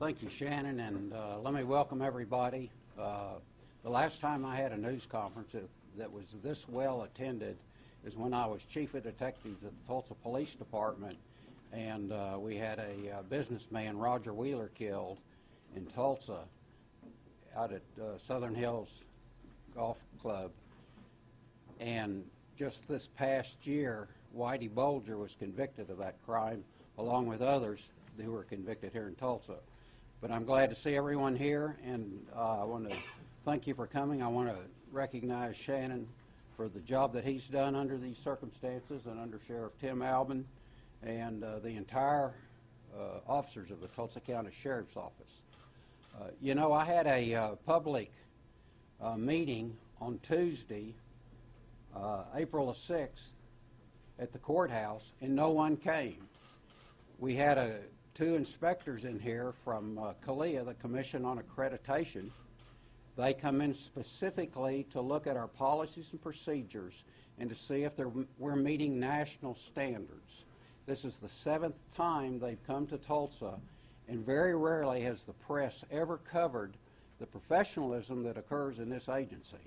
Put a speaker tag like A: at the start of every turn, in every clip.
A: Thank you, Shannon, and let me welcome everybody. The last time I had a news conference that was this well attended is when I was Chief of Detectives at the Tulsa Police Department, and we had a businessman, Roger Wheeler, killed in Tulsa out at Southern Hills Golf Club. And just this past year, Whitey Bulger was convicted of that crime, along with others who were convicted here in Tulsa. But I'm glad to see everyone here, and I want to thank you for coming. I want to recognize Shannon for the job that he's done under these circumstances, and under Sheriff Tim Albin and the entire officers of the Tulsa County Sheriff's Office. You know, I had a public meeting on Tuesday, April the 6th, at the courthouse, and no one came. We had two inspectors in here from CALEA, the Commission on Accreditation. They come in specifically to look at our policies and procedures and to see if we're meeting national standards. This is the 7th time they've come to Tulsa, and very rarely has the press ever covered the professionalism that occurs in this agency.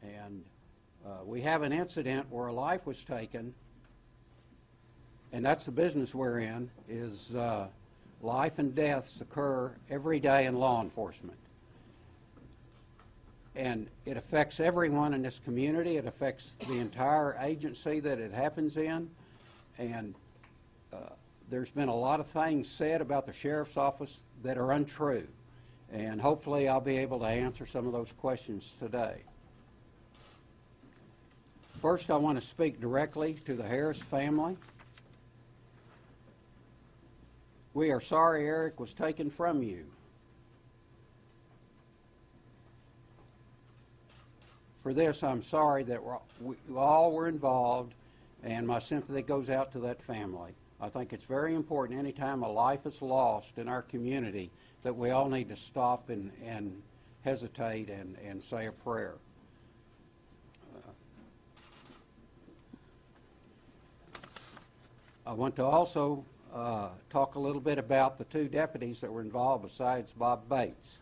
A: And we have an incident where a life was taken, and that's the business we're in, is life and deaths occur every day in law enforcement. And it affects everyone in this community. It affects the entire agency that it happens in. And there's been a lot of things said about the Sheriff's Office that are untrue. And hopefully I'll be able to answer some of those questions today. First, I want to speak directly to the Harris family. We are sorry Eric was taken from you. For this, I'm sorry that we all were involved, and my sympathy goes out to that family. I think it's very important anytime a life is lost in our community that we all need to stop and hesitate and say a prayer. I want to also talk a little bit about the two deputies that were involved besides Bob Bates.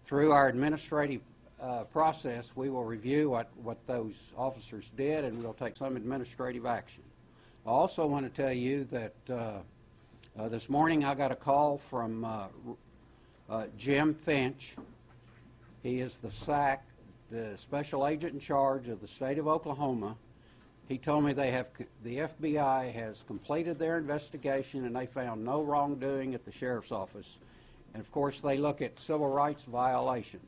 A: Through our administrative process, we will review what those officers did, and we'll take some administrative action. I also want to tell you that this morning I got a call from Jim Finch. He is the SAC, the special agent in charge of the state of Oklahoma. He told me the FBI has completed their investigation and they found no wrongdoing at the Sheriff's Office. And of course they look at civil rights violations.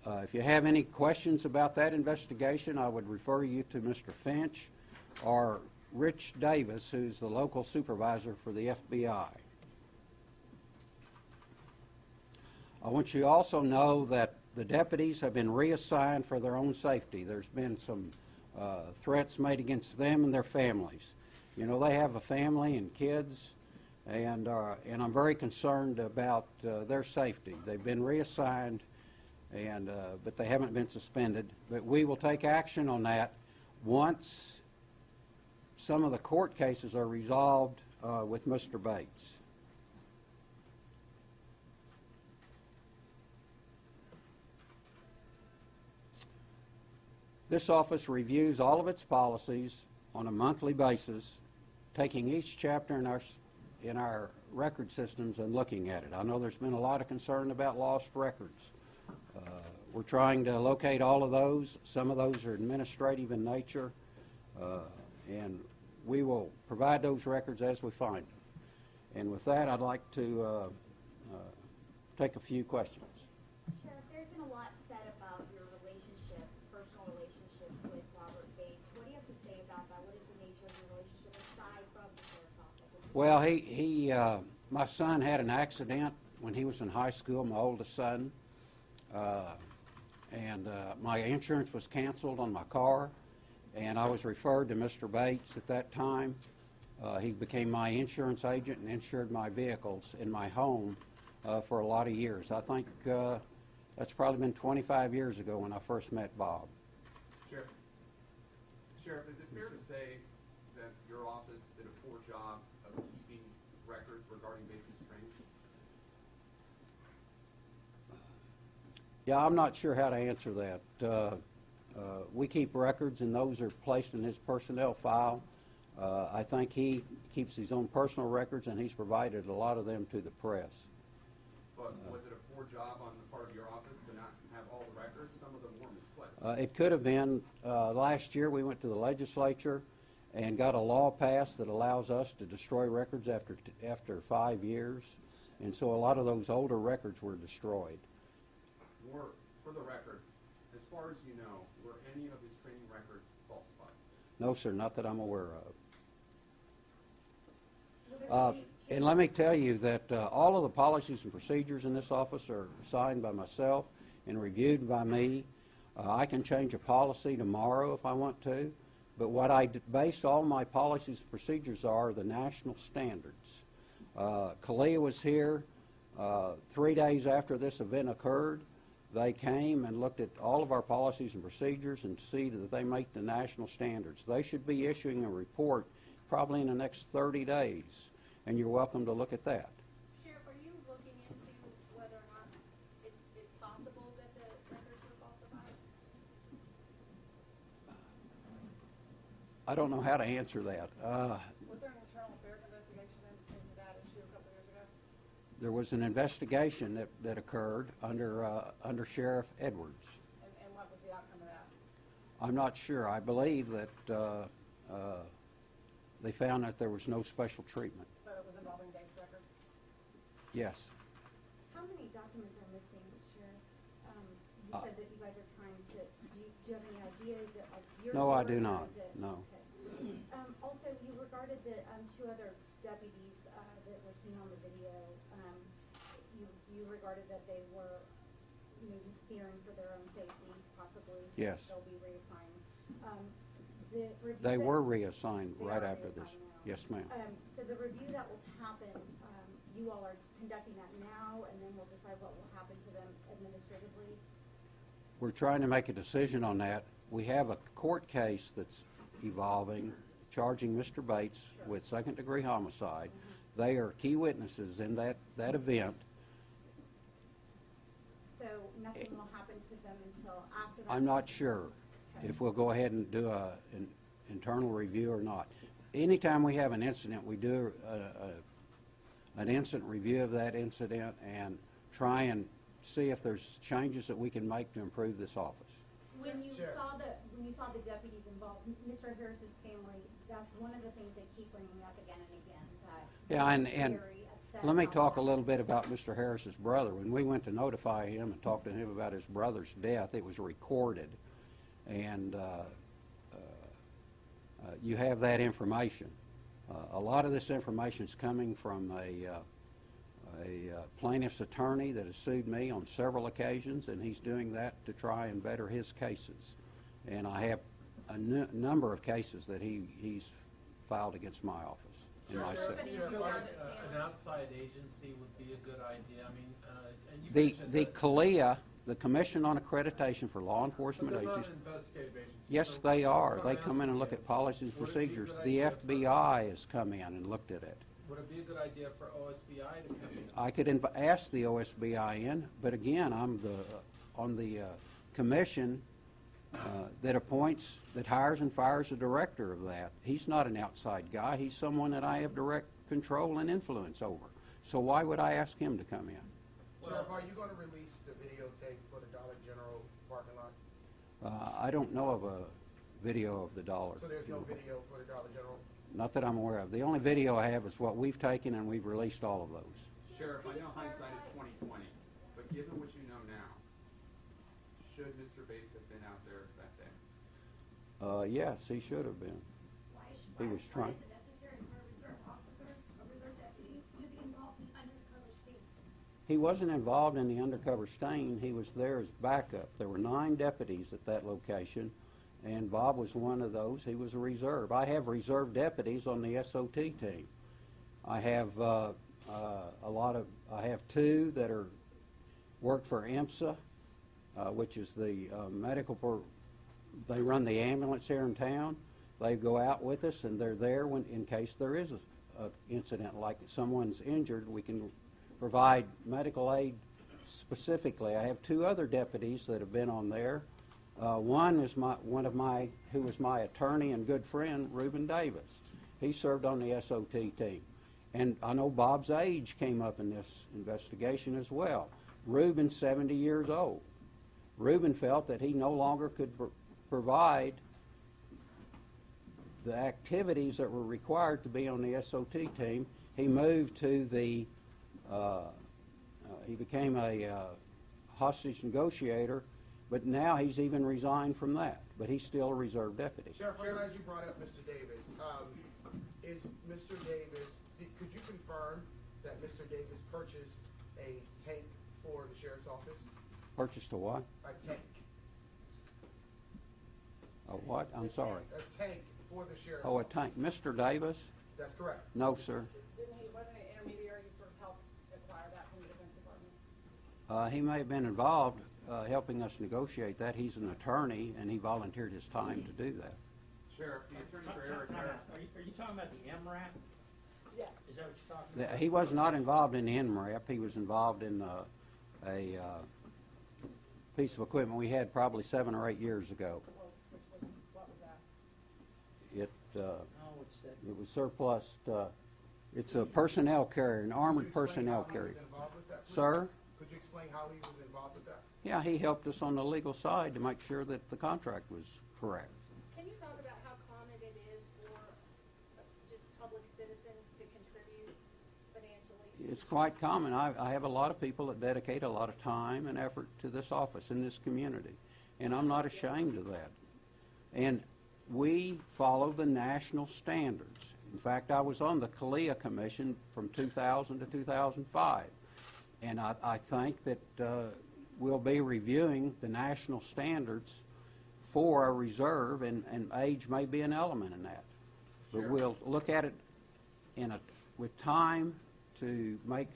A: If you have any questions about that investigation, I would refer you to Mr. Finch or Rich Davis, who's the local supervisor for the FBI. I want you to also know that the deputies have been reassigned for their own safety. There's been some threats made against them and their families. You know, they have a family and kids, and I'm very concerned about their safety. They've been reassigned, but they haven't been suspended. But we will take action on that once some of the court cases are resolved with Mr. Bates. This office reviews all of its policies on a monthly basis, taking each chapter in our record systems and looking at it. I know there's been a lot of concern about lost records. We're trying to locate all of those. Some of those are administrative in nature, and we will provide those records as we find them. And with that, I'd like to take a few questions.
B: Sheriff, there's been a lot said about your relationship, personal relationship with Robert Bates. What do you have to say about that? What is the nature of your relationship aside from the Sheriff's Office?
A: Well, my son had an accident when he was in high school, my oldest son, and my insurance was canceled on my car, and I was referred to Mr. Bates at that time. He became my insurance agent and insured my vehicles in my home for a lot of years. I think that's probably been 25 years ago when I first met Bob.
C: Sheriff, is it fair to say that your office did a poor job of keeping records regarding Bates' training?
A: Yeah, I'm not sure how to answer that. We keep records, and those are placed in his personnel file. I think he keeps his own personal records, and he's provided a lot of them to the press.
C: But was it a poor job on the part of your office to not have all the records? Some of them were misplaced.
A: It could have been. Last year we went to the legislature and got a law passed that allows us to destroy records after 5 years. And so a lot of those older records were destroyed.
C: For the record, as far as you know, were any of his training records falsified?
A: No, sir, not that I'm aware of. And let me tell you that all of the policies and procedures in this office are signed by myself and reviewed by me. I can change a policy tomorrow if I want to, but what I base all my policies and procedures are the national standards. Kalia was here 3 days after this event occurred. They came and looked at all of our policies and procedures and see that they make the national standards. They should be issuing a report probably in the next 30 days, and you're welcome to look at that.
D: Sheriff, are you looking into whether or not it's possible that the records were falsified?
A: I don't know how to answer that.
E: Was there an internal affairs investigation into that issue a couple years ago?
A: There was an investigation that occurred under Sheriff Edwards.
E: And what was the outcome of that?
A: I'm not sure. I believe that they found that there was no special treatment.
E: But it was involving Dave's records?
A: Yes.
B: How many documents are missing, Sheriff? You said that you guys are trying to, do you have any idea? Is it like your
A: No, I
B: number,
A: do
B: or
A: not.
B: is it-
A: No.
B: Okay. Also, you regarded the two other deputies that were seen on the video. You regarded that they were maybe fearing for their own safety, possibly. So
A: Yes.
B: they'll be reassigned. The review
A: They
B: that-
A: were reassigned
B: They
A: right
B: are
A: after this.
B: reassigned now.
A: Yes, ma'am.
B: So the review that will happen, you all are conducting that now, and then we'll decide what will happen to them administratively?
A: We're trying to make a decision on that. We have a court case that's evolving, charging Mr. Bates with second-degree homicide. They are key witnesses in that event.
B: So nothing will happen to them until after that?
A: I'm not sure if we'll go ahead and do an internal review or not. Anytime we have an incident, we do an incident review of that incident and try and see if there's changes that we can make to improve this office.
B: When you
F: Sure.
B: saw the deputies involved, Mr. Harris's family, that's one of the things they keep bringing up again and again, that
A: Yeah, and
B: they're very upset
A: let me
B: about
A: talk a
B: that.
A: little bit about Mr. Harris's brother. When we went to notify him and talk to him about his brother's death, it was recorded, and you have that information. A lot of this information is coming from a plaintiff's attorney that has sued me on several occasions, and he's doing that to try and better his cases. And I have a number of cases that he's filed against my office and myself.
D: Sure.
F: Sure, like, an outside agency would be a good idea. I mean, and you
A: The
F: mentioned
A: the
F: that-
A: CALEA, the Commission on Accreditation for Law Enforcement
F: But they're not
A: Agencies,
F: an investigative agency.
A: yes,
F: So
A: they are.
F: what
A: They
F: I'm
A: come in and look
F: asking
A: at policies and
F: is, would it be a
A: procedures.
F: good
A: The
F: idea for-
A: FBI has come in and looked at it.
F: Would it be a good idea for OSBI to come in?
A: I could ask the OSBI in, but again, I'm on the commission that appoints, that hires and fires the director of that. He's not an outside guy. He's someone that I have direct control and influence over. So why would I ask him to come in?
G: Sheriff, are you going to release the videotape for the Dollar General parking lot?
A: I don't know of a video of the dollar.
G: So there's no video for the Dollar General?
A: Not that I'm aware of. The only video I have is what we've taken, and we've released all of those.
C: Sheriff, I know hindsight is 20/20, but given what you know now, should Mr. Bates have been out there that day?
A: Yes, he should have been. He was trying.
B: Is it necessary for a reserve officer, a reserve deputy, to be involved in undercover sting?
A: He wasn't involved in the undercover sting. He was there as backup. There were 9 deputies at that location, and Bob was one of those. He was a reserve. I have reserve deputies on the SOT team. I have I have 2 that work for IMSA, which is the they run the ambulance here in town. They go out with us, and they're there in case there is a incident like someone's injured. We can provide medical aid specifically. I have two other deputies that have been on there. One is who was my attorney and good friend, Reuben Davis. He served on the SOT team. And I know Bob's age came up in this investigation as well. Reuben's 70 years old. Reuben felt that he no longer could provide the activities that were required to be on the SOT team. He moved to the, he became a hostage negotiator, but now he's even resigned from that. But he's still a reserve deputy.
G: Sheriff, I'm glad you brought up Mr. Davis. Is Mr. Davis, could you confirm that Mr. Davis purchased a tank for the sheriff's office?
A: Purchased a what?
G: A tank.
A: A what? I'm sorry.
G: A tank for the sheriff's
A: Oh, a
G: office.
A: tank. Mr. Davis?
G: That's correct.
A: No, sir.
E: Wasn't an intermediary who sort of helped acquire that from the Defense Department?
A: He may have been involved helping us negotiate that. He's an attorney, and he volunteered his time to do that.
C: Sheriff, the attorney for Eric Harris.
H: Are you talking about the MRAP?
E: Yeah.
H: Is that what you're talking about?
A: He was not involved in the NRAP. He was involved in a piece of equipment we had probably 7 or 8 years ago.
E: What was that?
A: It was surplus. It's a personnel carrier, an armored
G: Could you explain
A: personnel
G: how he
A: carrier.
G: was involved with that, please?
A: Sir?
G: Could you explain how he was involved with that?
A: Yeah, he helped us on the legal side to make sure that the contract was correct.
D: Can you talk about how common it is for just public citizens to contribute financially?
A: It's quite common. I have a lot of people that dedicate a lot of time and effort to this office in this community, and I'm not ashamed of that. And we follow the national standards. In fact, I was on the CALEA Commission from 2000 to 2005, and I think that we'll be reviewing the national standards for a reserve, and age may be an element in that. But
C: Sure.
A: we'll look at it with time to make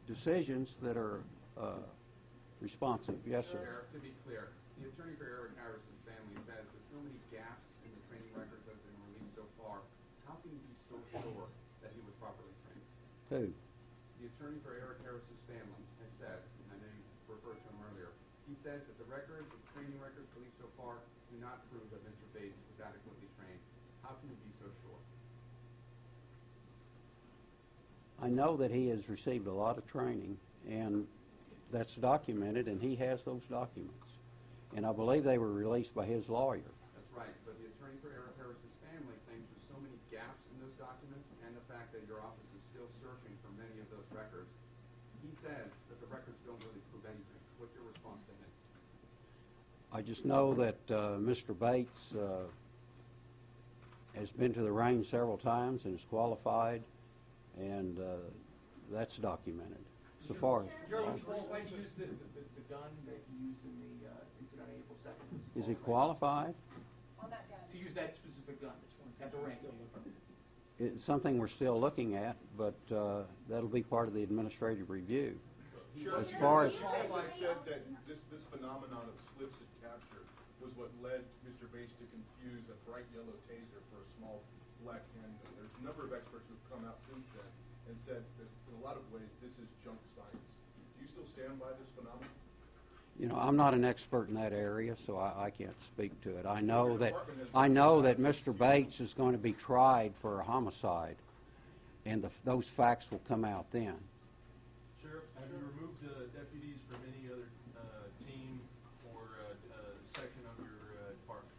A: decisions that are responsive. Yes, sir.
C: Sheriff, to be clear, the attorney for Eric Harris's family says with so many gaps in the training records that have been released so far, how can you be so sure that he was properly trained?
A: Who?
C: The attorney for Eric Harris's family has said, and I know you referred to him earlier, he says that the records, the training records released so far do not prove that Mr. Bates was adequately trained. How can you be so sure?
A: I know that he has received a lot of training, and that's documented, and he has those documents. And I believe they were released by his lawyer.
C: That's right, but the attorney for Eric Harris's family thinks there's so many gaps in those documents and the fact that your office is still searching for many of those records. He says that the records don't really prove anything. What's your response to him?
A: I just know that Mr. Bates has been to the range several times and is qualified, and that's documented. So far,
H: Gerald, was he qualified to use the gun that he used in the incident on April 2nd?
A: is he qualified?
E: On that gun.
H: To use that specific gun, at the range?
A: It's something we're still looking at, but that'll be part of the administrative review.
I: Sheriff,
A: As far as-
I: Stanley said that this phenomenon of slips at capture was what led Mr. Bates to confuse a bright yellow taser for a small black handgun. There's a number of experts who've come out since then and said that in a lot of ways this is junk science. Do you still stand by this phenomenon?
A: You know, I'm not an expert in that area, so I can't speak to it. I know that Mr. Bates is going to be tried for a homicide, and those facts will come out then.
J: Sheriff, have you removed deputies from any other team or section of your department?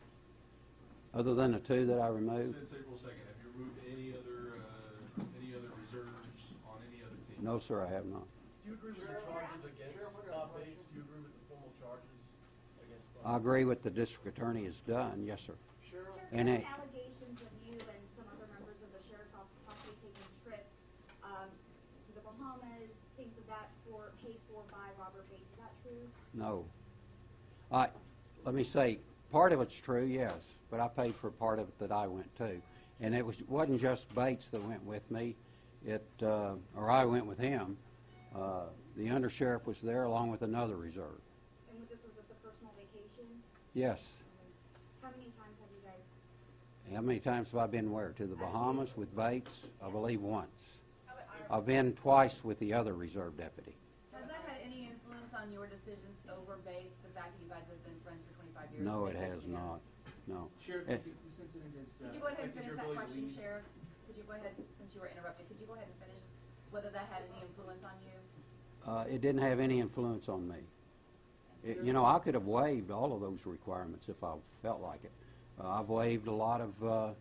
A: Other than the two that I removed?
J: Since April 2nd, have you removed any other reserves on any other team?
A: No, sir, I have not.
F: Do you agree with the charges against Bob Bates? Do you agree with the formal charges against Bob?
A: I agree with the district attorney has done, yes, sir.
B: Sheriff,
A: And
B: there
A: it-
B: are allegations of you and some other members of the sheriff's office possibly taking trips to the Bahamas, things of that sort, paid for by Robert Bates. Is that true?
A: No. Let me say, part of it's true, yes, but I paid for part of it that I went to. And it wasn't just Bates that went with me, or I went with him. The undersheriff was there along with another reserve.
B: And this was just a personal vacation?
A: Yes.
B: How many times have you guys?
A: How many times have I been where? To the Bahamas with Bates? I believe once. I've been twice with the other reserve deputy.
K: Has that had any influence
E: on your decisions over Bates, the fact that you guys have been friends for 25 years?
A: No, it
E: Make
A: has
E: this, you know?
A: not. No.
H: Sheriff,
A: Eh,
H: this incident is,
E: Could you go ahead and
H: affected
E: finish
H: your
E: that
H: ability to
E: question,
H: lead?
E: Sheriff? Could you go ahead, since you were interrupted, could you go ahead and finish whether that had any influence on you?
A: It didn't have any influence on me. You know, I could have waived all of those requirements if I felt like it. I've waived a lot of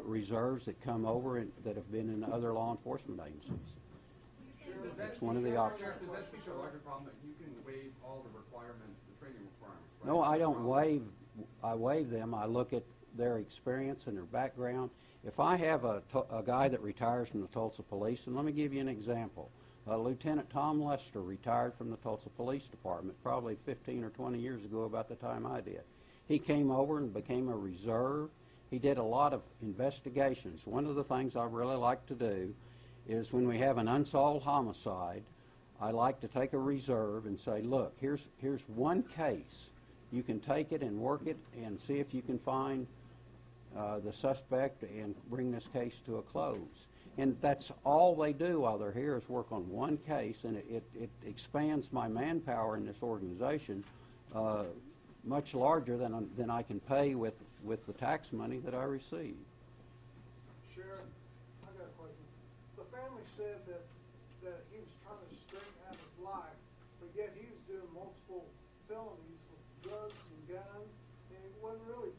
A: reserves that come over and that have been in other law enforcement agencies. It's one of the options.
C: Sheriff, does that speak to a larger problem that you can waive all the requirements, the training requirements? Right?
A: No, I don't waive. I waive them. I look at their experience and their background. If I have a guy that retires from the Tulsa Police, and let me give you an example. Lieutenant Tom Lester retired from the Tulsa Police Department probably 15 or 20 years ago, about the time I did. He came over and became a reserve. He did a lot of investigations. One of the things I really like to do is when we have an unsolved homicide, I like to take a reserve and say, look, here's one case. You can take it and work it and see if you can find the suspect and bring this case to a close. And that's all they do while they're here is work on one case, and it expands my manpower in this organization much larger than I can pay with the tax money that I receive.
K: Sheriff, I got a question. The family said that he was trying to straighten out his life, but yet he was doing multiple felonies with drugs and guns, and he wasn't really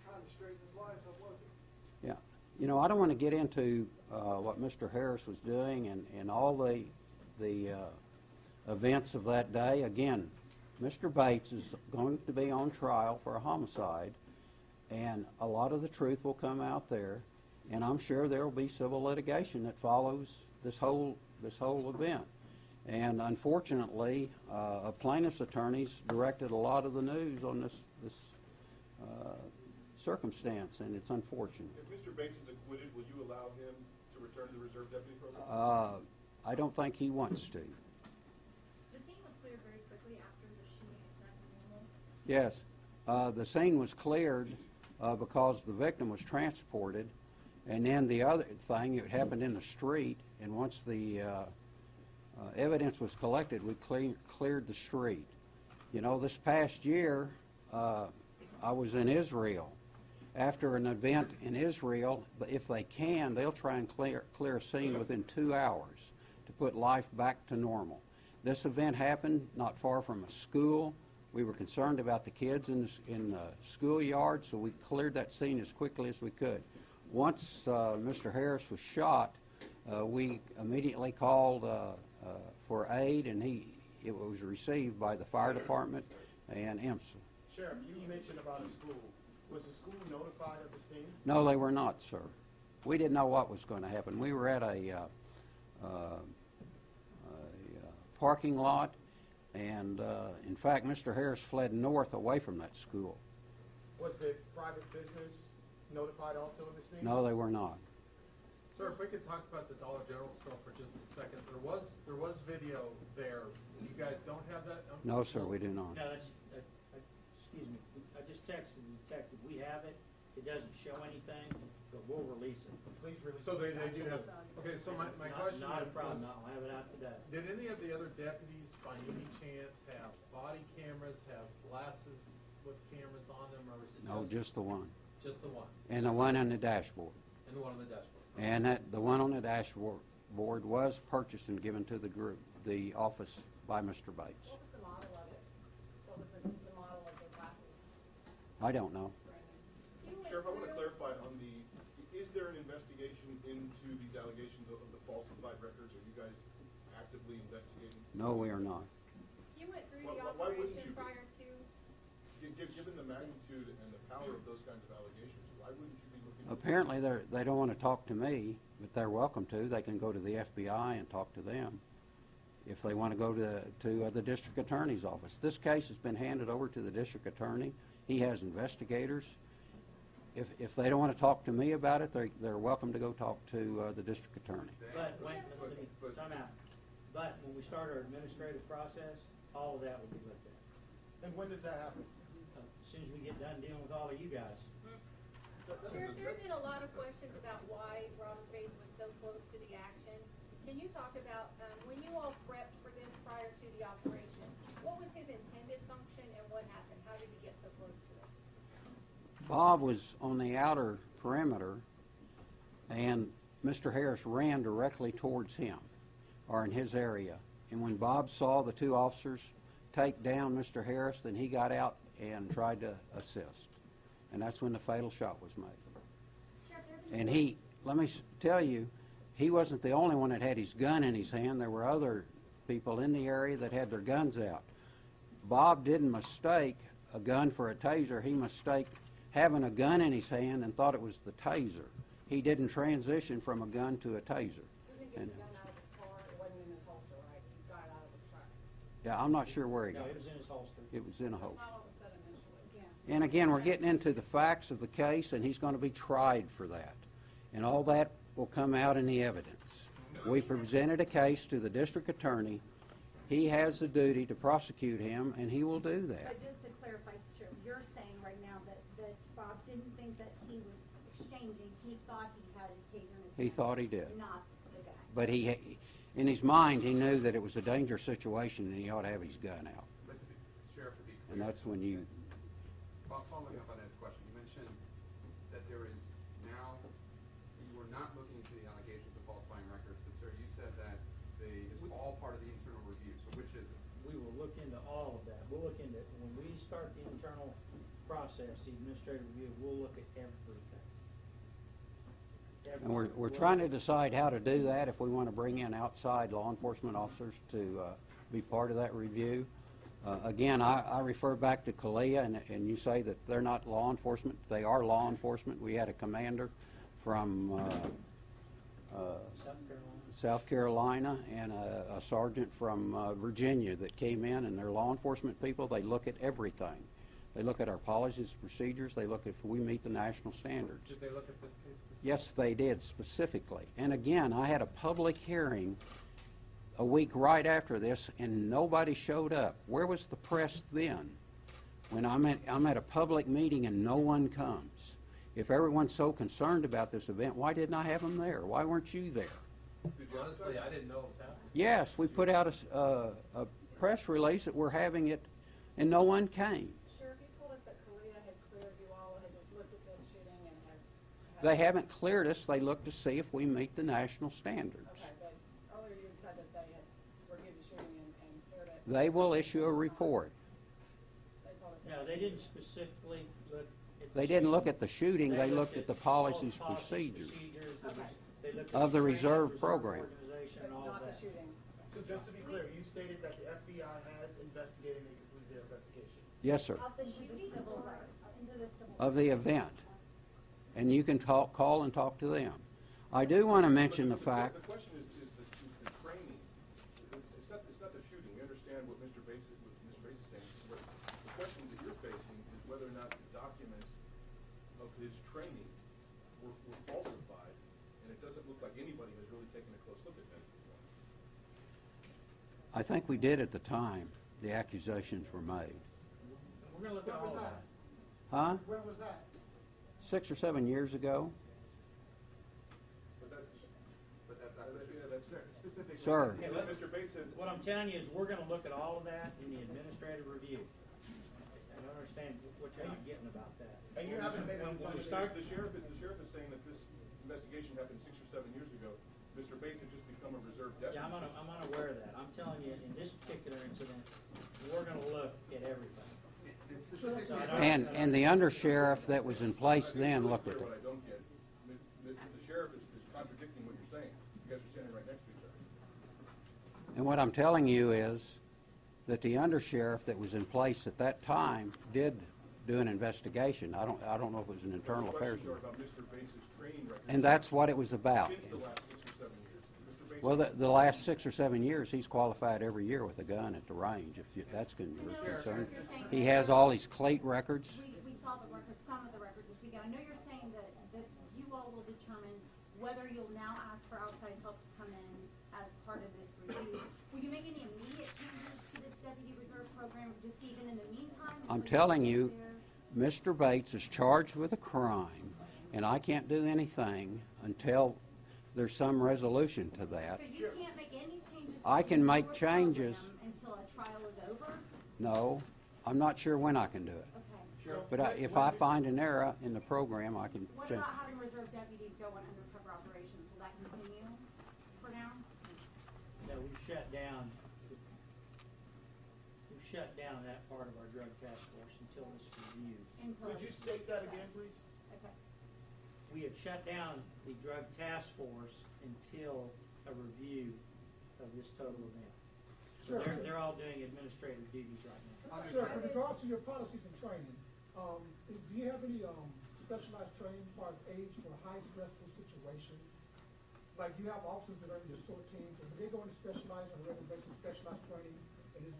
K: trying to straighten his life up, was he?
A: Yeah. You know, I don't want to get into what Mr. Harris was doing and all the events of that day. Again, Mr. Bates is going to be on trial for a homicide, and a lot of the truth will come out there, and I'm sure there will be civil litigation that follows this whole event. And unfortunately, plaintiff's attorneys directed a lot of the news on this circumstance, and it's unfortunate.
I: If Mr. Bates is acquitted, will you allow him to return to the reserve deputy program?
A: I don't think he wants to.
B: The scene was cleared very quickly after the shooting. Is that normal?
A: Yes. The scene was cleared because the victim was transported, and then the other thing, it happened in the street, and once the evidence was collected, we cleared the street. You know, this past year, I was in Israel. After an event in Israel, if they can, they'll try and clear a scene within 2 hours to put life back to normal. This event happened not far from a school. We were concerned about the kids in the schoolyard, so we cleared that scene as quickly as we could. Once Mr. Harris was shot, we immediately called for aid, and it was received by the fire department and IMSA.
G: Sheriff, you mentioned about a school. Was the school notified of the scene?
A: No, they were not, sir. We didn't know what was going to happen. We were at a parking lot, and in fact, Mr. Harris fled north away from that school.
G: Was the private business notified also of the scene?
A: No, they were not.
J: Sir, if we could talk about the Dollar General store for just a second. There was video there. You guys don't have that?
A: No, sir, we do not.
L: No, excuse me, I just texted the detective, we have it, it doesn't show anything, but we'll release it.
G: Please release
J: So
G: it.
J: they do have, okay, so my question
L: Not a problem,
J: is,
L: I'll have it out today.
J: did any of the other deputies by any chance have body cameras, have glasses with cameras on them, or is it
A: No, just the one.
J: just the one?
A: And the one on the dashboard.
J: And the one on the dashboard?
A: And the one on the dashboard was purchased and given to the office by Mr. Bates.
E: What was the model of it? What was the model of the glasses?
A: I don't know.
I: Sheriff, I want to clarify is there an investigation into these allegations of the falsified records? Are you guys actively investigating?
A: No, we are not.
D: You went through the
I: Why wouldn't
D: operation
I: you be?
D: prior to,
I: Given the magnitude and the power of those kinds of allegations, why wouldn't you be looking?
A: Apparently, they don't want to talk to me, but they're welcome to. They can go to the FBI and talk to them if they want to go to the district attorney's office. This case has been handed over to the district attorney. He has investigators. If they don't want to talk to me about it, they're welcome to go talk to the district attorney.
L: But, wait, let me, time out. But when we start our administrative process, all of that will be looked at.
G: And when does that happen?
L: As soon as we get done dealing with all of you guys.
D: Sheriff, there's been a lot of questions about why Robert Bates was so close to the action. Can you talk about, when you all prepped for this prior to the operation,
A: Bob was on the outer perimeter, and Mr. Harris ran directly towards him, or in his area. And when Bob saw the two officers take down Mr. Harris, then he got out and tried to assist. And that's when the fatal shot was made. And he, let me tell you, he wasn't the only one that had his gun in his hand. There were other people in the area that had their guns out. Bob didn't mistake a gun for a taser. He mistaked having a gun in his hand and thought it was the taser. He didn't transition from a gun to a taser.
E: Didn't get the gun out of his car, it wasn't in his holster, right? He got it out of his truck.
A: Yeah, I'm not sure where he
L: No,
A: got
L: it
A: it.
L: was in his holster.
A: It was in a holster.
E: That's not what was said initially. Yeah.
A: And again, we're getting into the facts of the case, and he's going to be tried for that. And all that will come out in the evidence. We presented a case to the district attorney. He has the duty to prosecute him, and he will do that.
B: But just to clarify, Sheriff, you're saying right now that Bob didn't think that he was exchanging, he thought he had his taser in his hand.
A: He thought he did.
B: Not the guy.
A: But in his mind, he knew that it was a dangerous situation and he ought to have his gun out.
C: But to be, Sheriff, to be clear.
A: And that's when you...
C: Following up on Ed's question, you mentioned that there is now, you were not looking into the allegations of falsifying records, but sir, you said that it's all part of the internal review, so which is it?
L: We will look into all of that. We'll look into, when we start the internal process, the administrative review, we'll look at everything.
A: And we're trying to decide how to do that, if we want to bring in outside law enforcement officers to be part of that review. Again, I refer back to Kalia, and you say that they're not law enforcement. They are law enforcement. We had a commander from South Carolina and a sergeant from Virginia that came in, and they're law enforcement people. They look at everything. They look at our policies, procedures. They look at if we meet the national standards.
C: Did they look at this case specifically?
A: Yes, they did, specifically. And again, I had a public hearing a week right after this, and nobody showed up. Where was the press then? When I'm at a public meeting and no one comes. If everyone's so concerned about this event, why didn't I have them there? Why weren't you there?
F: Honestly, I didn't know it was happening.
A: Yes, we put out a press release that we're having it, and no one came.
E: Sheriff, you told us that Kalia had cleared you all, had looked at this shooting and had...
A: They haven't cleared us. They look to see if we meet the national standards.
E: Okay, but earlier you had said that they reviewed the shooting and cleared it.
A: They will issue a report.
E: They told us
L: No, they didn't specifically look at the
A: They didn't look
L: shooting.
A: at the shooting. They looked at the
L: all
A: policies,
L: the
A: procedures.
L: They looked at
A: Of the
L: training,
A: reserve program.
L: organization,
E: but
L: and all
E: not
L: that.
E: the shooting.
G: So just to be clear, you stated that the FBI has investigated and completed their investigation.
A: Yes, sir.
B: Up into the civil rights, into the civil
A: Of the event. And you can call and talk to them. I do want to mention the fact,
I: The question is the training. It's not the shooting. We understand what Mr. Bates is saying. But the question that you're facing is whether or not the documents of his training were falsified, and it doesn't look like anybody has really taken a close look at that.
A: I think we did at the time the accusations were made.
L: We're going to look at all of that.
A: Huh?
K: When was that?
A: 6 or 7 years ago?
C: But that's not specifically.
A: Sir.
L: Okay,
I: Mr. Bates says.
L: What I'm telling you is we're going to look at all of that in the administrative review. I don't understand what you're not getting about that.
G: And you haven't made
L: When
G: a
L: we start,
I: The sheriff is saying that this investigation happened 6 or 7 years ago. Mr. Bates had just become a reserve deputy.
L: yeah, I'm unaware of that. I'm telling you, in this particular incident, we're going to look at everything. So I don't-
A: And the undersheriff that was in place then looked at
I: What
A: it.
I: I don't get, the sheriff is contradicting what you're saying. You guys are standing right next to each other.
A: And what I'm telling you is that the undersheriff that was in place at that time did do an investigation. I don't know if it was an internal affairs.
I: The questions are about Mr. Bates' training record.
A: And that's what it was about.
I: Since the last 6 or 7 years. Mr. Bates.
A: Well, the last 6 or 7 years, he's qualified every year with a gun at the range, if that's going to be your concern. He has all his cleat records.
B: We saw the records, some of the records this weekend. I know you're saying that you all will determine whether you'll now ask for outside help to come in as part of this review. Will you make any immediate changes to the deputy reserve program, just even in the meantime?
A: I'm telling you, Mr. Bates is charged with a crime, and I can't do anything until there's some resolution to that.
B: So you can't make any changes?
A: I
B: to
A: can
B: the
A: make
B: reserve
A: changes.
B: program until a trial is over?
A: No, I'm not sure when I can do it.
B: Okay.
A: But if I find an error in the program, I can
B: What
A: change.
B: about having reserve deputies go on undercover operations? Will that continue for now?
L: No, we've shut down that part of our drug task force until this review.
G: Could you state that again, please?
B: Okay.
L: We have shut down the drug task force until a review of this total event. So
M: Sure.
L: they're all doing administrative duties right now.
M: Sure, with regards to your policies and training, do you have any specialized training as far as age for high stressful situations? Like, you have officers that are in your SOAR teams, and do they go into specialized on a regular basis, specialized training? And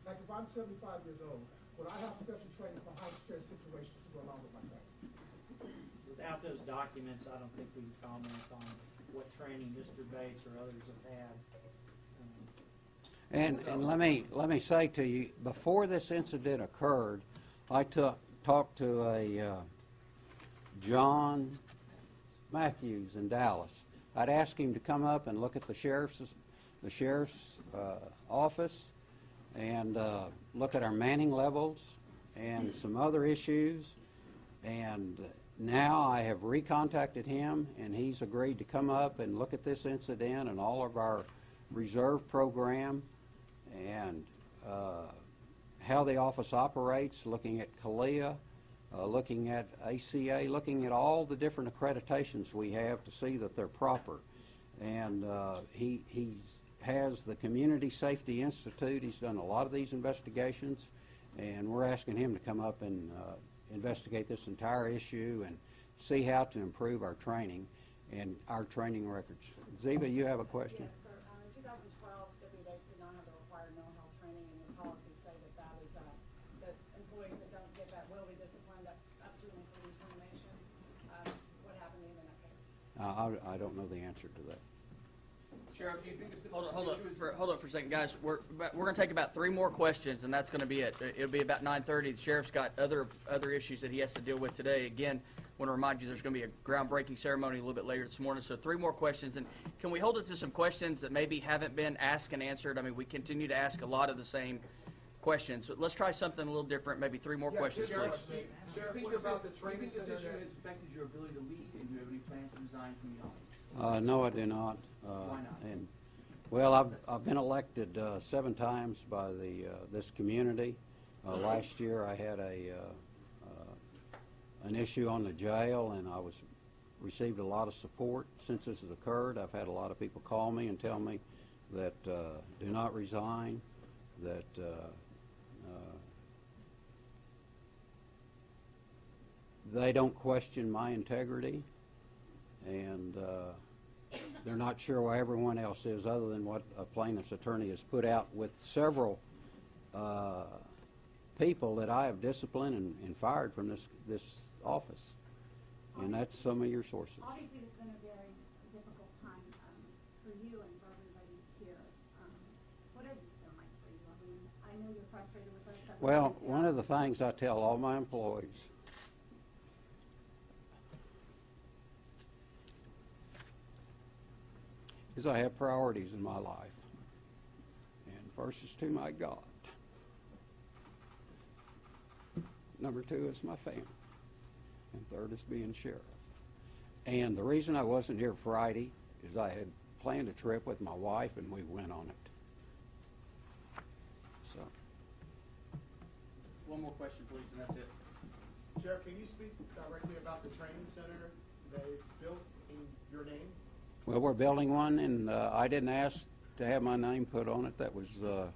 M: like if I'm 75 years old, would I have special training for high stress situations to go along with my training?
L: Without those documents, I don't think we can comment on what training Mr. Bates or others have had.
A: And let me say to you, before this incident occurred, I talked to a John Matthews in Dallas. I'd asked him to come up and look at the sheriff's office and look at our manning levels and some other issues. And now I have recontacted him, and he's agreed to come up and look at this incident and all of our reserve program and how the office operates, looking at CALEA, looking at ACA, looking at all the different accreditations we have to see that they're proper. And he has the Community Safety Institute. He's done a lot of these investigations, and we're asking him to come up and investigate this entire issue and see how to improve our training and our training records. Ziva, you have a question?
E: Yes, sir. In 2012, WDAs did not have the required mental health training, and your policies say that that employees that don't get that will be disciplined up to and including termination. What happened in that case?
A: I don't know the answer to that.
H: Sheriff, do you think this? Hold up for a second, guys. We're going to take about 3 more questions, and that's going to be it. It'll be about 9:30. The sheriff's got other issues that he has to deal with today. Again, I want to remind you there's going to be a groundbreaking ceremony a little bit later this morning. So 3 more questions, and can we hold it to some questions that maybe haven't been asked and answered? I mean, we continue to ask a lot of the same questions. So let's try something a little different. Maybe 3 more questions, please.
G: Sheriff, what about the training center?
H: Do you think this issue has affected your ability to lead, and do you have any plans to resign from the office?
A: No, I do not.
H: Why not?
A: And well, I've been elected 7 times by this community. Last year, I had an issue on the jail, and I received a lot of support. Since this has occurred, I've had a lot of people call me and tell me that do not resign, that they don't question my integrity, and they're not sure why everyone else is, other than what a plaintiff's attorney has put out with several people that I have disciplined and fired from this office. And that's some of your sources.
B: Obviously, it's been a very difficult time for you and for everybody here. What has this been like for you? I mean, I know you're frustrated with us.
A: Well, one of the things I tell all my employees is I have priorities in my life. And first is to my God. Number 2 is my family. And third is being sheriff. And the reason I wasn't here Friday is I had planned a trip with my wife, and we went on it. So.
H: 1 more question, please, and that's it.
G: Sheriff, can you speak directly about the training center that is built in your name?
A: Well, we're building one, and I didn't ask to have my name put on it. That was a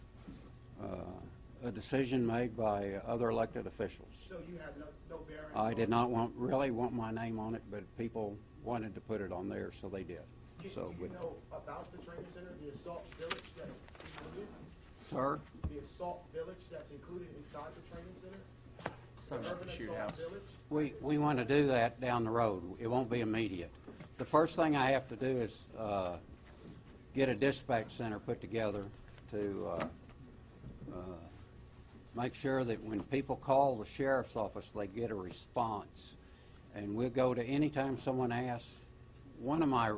A: decision made by other elected officials.
G: So you have no bearing?
A: I did not really want my name on it, but people wanted to put it on there, so they did.
G: Do you know about the training center, the assault village that's included?
A: Sir?
G: The assault village that's included inside the training center?
H: Talking about the shoot house.
A: We want to do that down the road. It won't be immediate. The first thing I have to do is get a dispatch center put together to make sure that when people call the sheriff's office, they get a response. And we'll go to anytime someone asks. One of my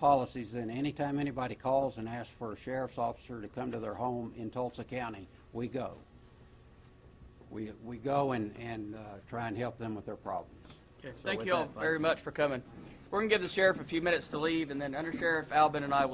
A: policies, then anytime anybody calls and asks for a sheriff's officer to come to their home in Tulsa County, we go. we go and try and help them with their problems.
H: Okay.
A: So
H: Thank
A: with
H: you all
A: that,
H: very much for coming. We're going to give the sheriff a few minutes to leave, and then Under Sheriff Albin and I will